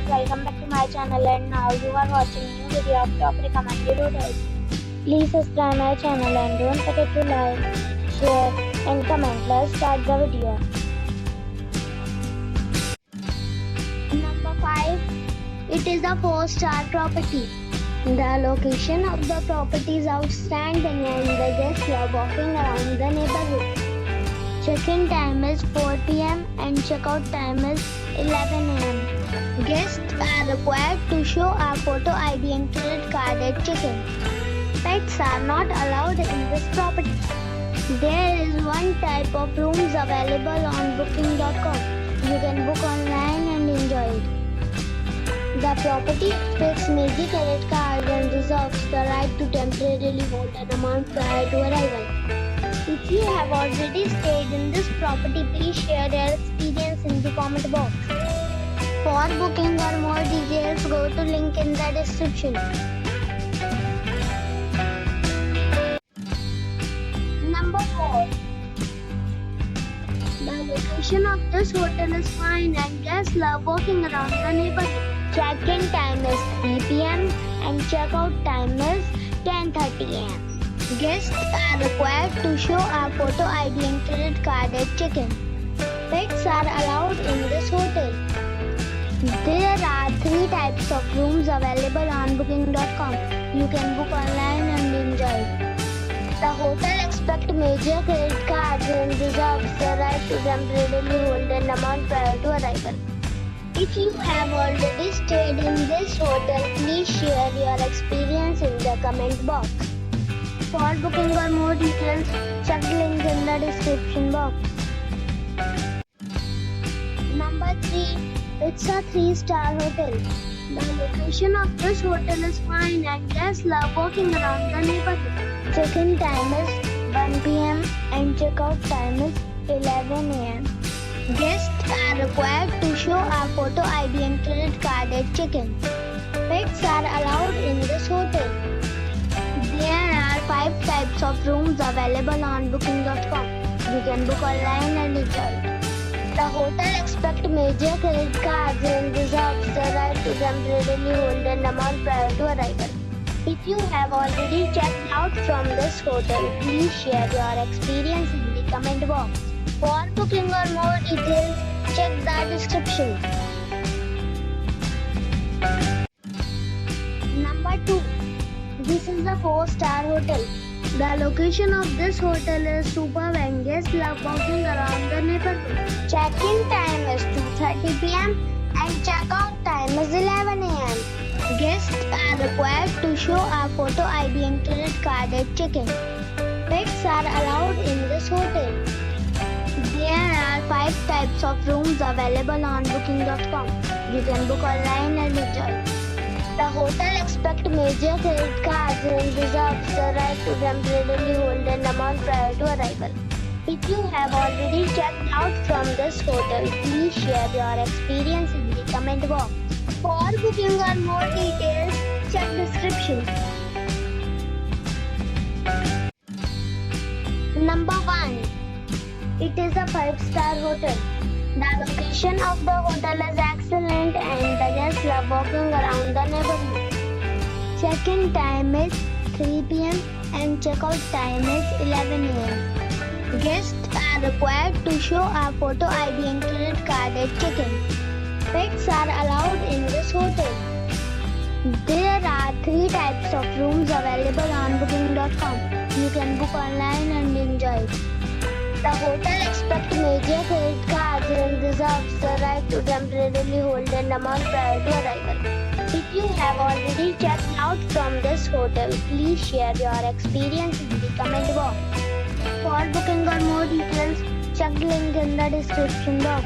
welcome back to my channel, and now you are watching new video of top recommended hotels. Please subscribe my channel and don't forget to like, share and comment. Let's start the video. Number 5. It is a 4-star property. The location of the property is outstanding and the guests love walking around the neighborhood. Check-in time is 4 p.m. and check-out time is 11 a.m. Guests are required to show a photo ID and credit card at check-in. Pets are not allowed in this property. There is one type of rooms available on booking.com. You can book online and enjoy it. The property accepts major credit cards and reserves the right to temporarily hold an amount prior to arrival. If you have already stayed in this property, please share your experience in the comment box. For booking or more details, go to link in the description. Number 4. The location of this hotel is fine and guests love walking around the neighborhood. Check-in time is 3 p.m. and check-out time is 10:30 a.m. Guests are required to show a photo ID and credit card at check-in. Pets are allowed in this hotel. There are 3 types of rooms available on booking.com. You can book online and enjoy it. The hotel expects major credit cards and reserves the right to temporarily hold an amount prior to arrival. If you have already stayed in this hotel, please share your experience in the comment box. For booking or more details, check the link in the description box. Number 3. It's a 3-star hotel. The location of this hotel is fine and guests love walking around the neighborhood. Check-in time is 1 p.m. and check-out time is 11 a.m. Guests are required to show a photo ID and credit card at check-in. Pets are allowed in this hotel. There are 5 types of rooms available on booking.com. You can book online and enjoy it. The hotel expects major credit cards and reserves the right to temporarily hold an amount prior to arrival. If you have already checked out from this hotel, please share your experience in the comment box. For booking or more details, check the description. Number 2. This is a 4-star hotel. The location of this hotel is superb and guests love walking around the neighborhood. Check-in time is 2:30 p.m. and check-out time is 11 a.m. Guests are required to show a photo ID and credit card at check-in. Pets are allowed in this hotel. There are 5 types of rooms available on booking.com. You can book online and enjoy it. The hotel expects major credit cards and reserves the right to temporarily hold an amount prior to arrival. If you have already checked out from this hotel, please share your experience in the comment box. For booking or more details, check description. Number 1. It is a 5-star hotel. The location of the hotel is excellent and the guests love walking around the neighborhood. Check-in time is 3 p.m. and check-out time is 11 a.m. Guests are required to show a photo ID and credit card at check-in. Pets are allowed in this hotel. There are 3 types of rooms available on booking.com. You can book online and enjoy it. The hotel expects major credit cards and reserves the right to temporarily hold an amount prior to arrival. If you have already checked out from this hotel, please share your experience in the comment box. For booking or more details, check the link in the description box.